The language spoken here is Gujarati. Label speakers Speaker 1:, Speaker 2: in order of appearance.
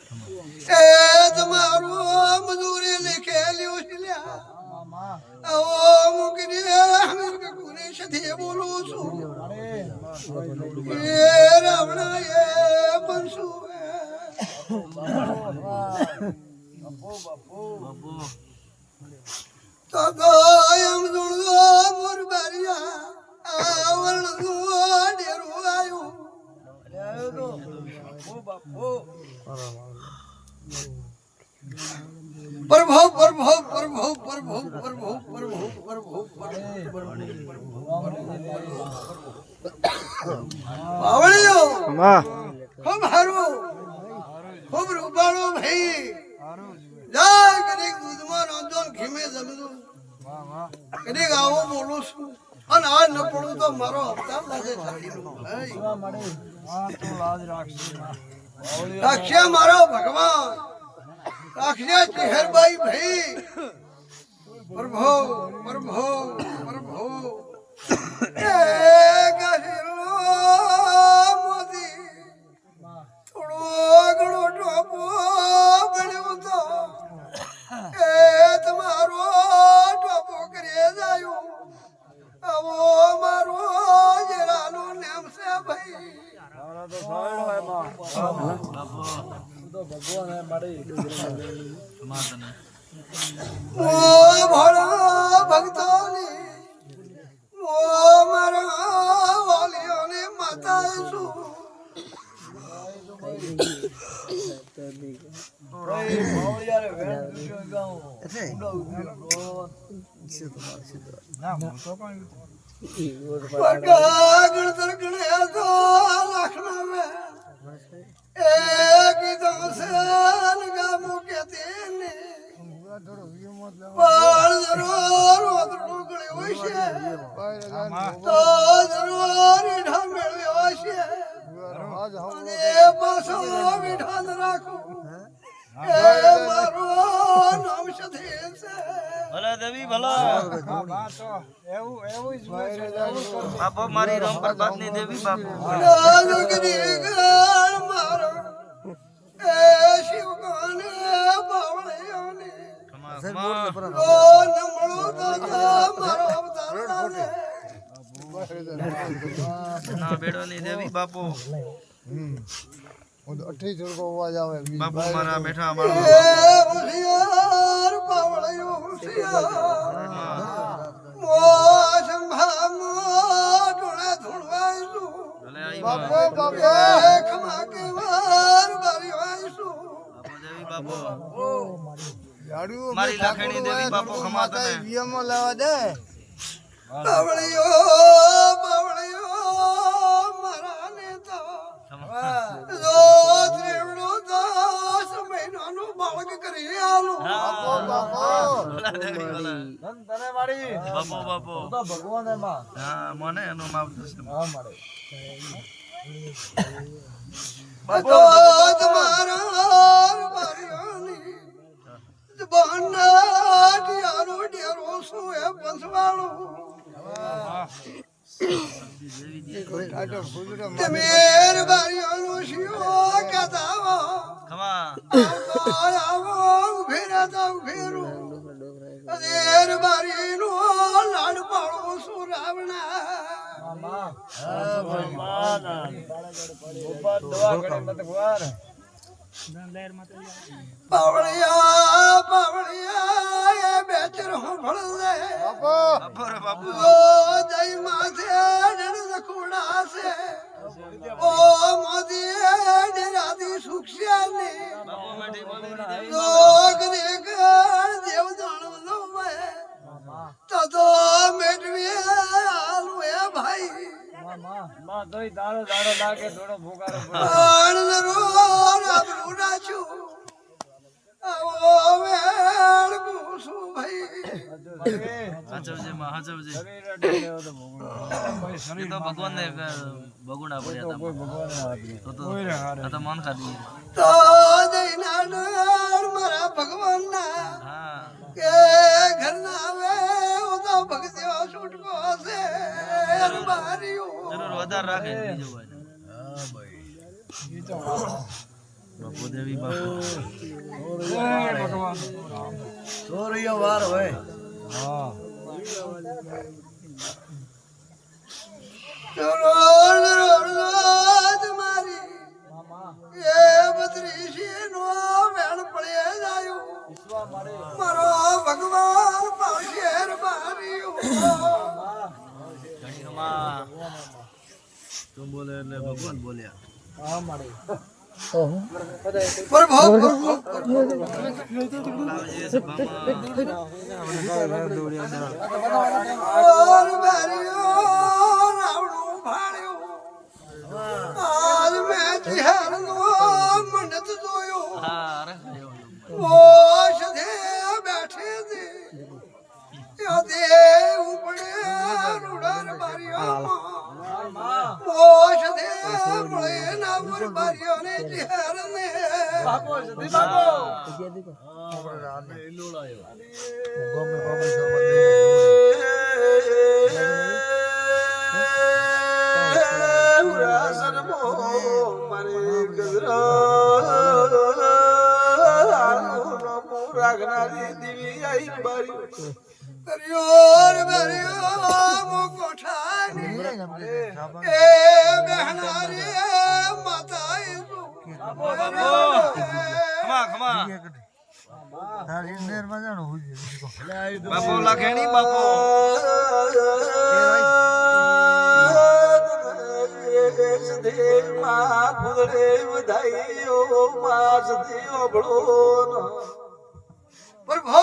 Speaker 1: એ તમારો મજૂરી લીખેલ્યું છે લ્યા આવો મુકડી હમીર કે કોને સાથે બોલું છું એ રાવણા એ બંસુ તો એમ જોડો મોર બારિયા આવરણ ડેરો આવ્યો પ્રભુ પ્રભુ પ્રભુ પ્રભુ પ્રભુ પ્રભુ પ્રભુ આવળ્યો ખૂબ હારું ખૂબ રૂપાળો ભાઈ જય કદી દૂધમાં રાંધો ઘીમે જમજો કદી આવો બોલું છું અને આ ન પડું તો મારો અવતાર લાગે રાખશે મારો ભગવાન રાખશે ચહેરબાઈ ભાઈ પ્રભુ પ્રભુ પ્રભુ એ ગહેરો મોદી થોડો ઘણો ટોપો બન્યો તો એ તમારો ટોપો કરી જાયો આવો મારો જરાનો નામ છે ભાઈ ભગવાન મારી ભોળા ભક્તોની મારા વાલીઓને માતા છું ગણતર ગણ્યા તો લાખના મેં એક દોસન ગામો કેતી ને પાળ જરૂર રોદડું ગળ્યો છે તો જરૂર ઈઢા મેળવ્યો છે અને પાછો વિધાન રાખું એ મારો નામ સધીર છે
Speaker 2: ભલા દેવી ભલા એવું બાપો મારી રામ પ્રભાત ની દેવી બાપો
Speaker 1: મારો એ શિવ કોને બાવળિયોને નમળો તો મારો અવતાર
Speaker 2: ના બેડો ની દેવી બાપો
Speaker 3: અઠી જોડકો અવાજ આવે
Speaker 2: બાપુ મારા બેઠા મારો
Speaker 1: હોશિયાર બાવળિયો હોશિયાર મો સંભા મો ટોળા ધોળવાઈશું
Speaker 2: ભલે આઈ
Speaker 3: બાપો બાપો
Speaker 1: ખમા કે વાર બારી આઈશું
Speaker 2: દેવી બાપો
Speaker 3: યાડું
Speaker 2: મારી લાખણી દેવી બાપો ખમા તને
Speaker 3: વીએમઓ લેવા દે
Speaker 1: બાવળિયો બાવળિયો મારા ને તો ત્રેવડો 10 મહિનાનું બાળક કરી આલું
Speaker 3: બાપો બાપો
Speaker 2: ભલા દેવી ભલા
Speaker 3: તને મારી
Speaker 2: બાપો બાપો
Speaker 3: તો ભગવાન એમાં
Speaker 2: હા મને એનું માપ થશે
Speaker 3: હા મારે
Speaker 1: તો તમારા બારીઓની જબાના ડિયારો ડિયારો શું એ પંચવાળું મેર બારીઓનું શિયો કહેતા
Speaker 2: ખમા
Speaker 1: આવો ઉભેરા તો ઉભેરું અદેર બારીનો લાડ પાડો શું રાવણા પાવળિયા પાવળિયા એ બેચર હું ભળ દે
Speaker 3: બાપો
Speaker 2: બાપો રે બાપુ
Speaker 1: ઓ જય માથે ડર ખોડા છે ઓ મોદી ડરાદી સુખિયાને
Speaker 2: બાપો મેઠી બોલી ની દેવી
Speaker 1: લોક દેખ દેવ જાણવલો મે તો મેટવી આલુ એ ભાઈ
Speaker 3: માં દોઈ દાડો દાડો લાગે થોડો ભૂકારો
Speaker 1: આણ જરૂર આબરૂ નાચું આવો વેળ કુસુ ભાઈ
Speaker 2: હાચવજે માં હાચવજે એ તો ભગવાન ને બગુણા પડ્યા હતા તો આ તો મન ખાધી
Speaker 1: તો જઈના ડર મારા ભગવાનના
Speaker 2: હા
Speaker 1: કે ઘરના આવે તો ભક્તિઓ છૂટકો છે બારીઓ
Speaker 2: જરૂર વધારે રાખે બીજો ભાઈ બાપુ દેવી બાપુ
Speaker 1: સોરિયો વાર હોય ચલો રોજ મારી એ બત્રીસી નો વેણ પડે જાયો મારો ભગવાન પાશેર બારીઓ
Speaker 2: તું બોલે એટલે ભગવાન બોલ્યા
Speaker 1: પ્રભુ ઓર બારીઓ રાવણું ભાળ્યું આજ મેં ચિહારનો મંડત જોયો ઓશ દે બેઠે દે યાદે ઉપડે રૂડર બારીઓ ઓશ દે મળે ના પર બારીઓ ને ચિહારને બાપો સદી બાપો
Speaker 2: બાપુ લાખેણી બાપુ
Speaker 1: પ્રભુ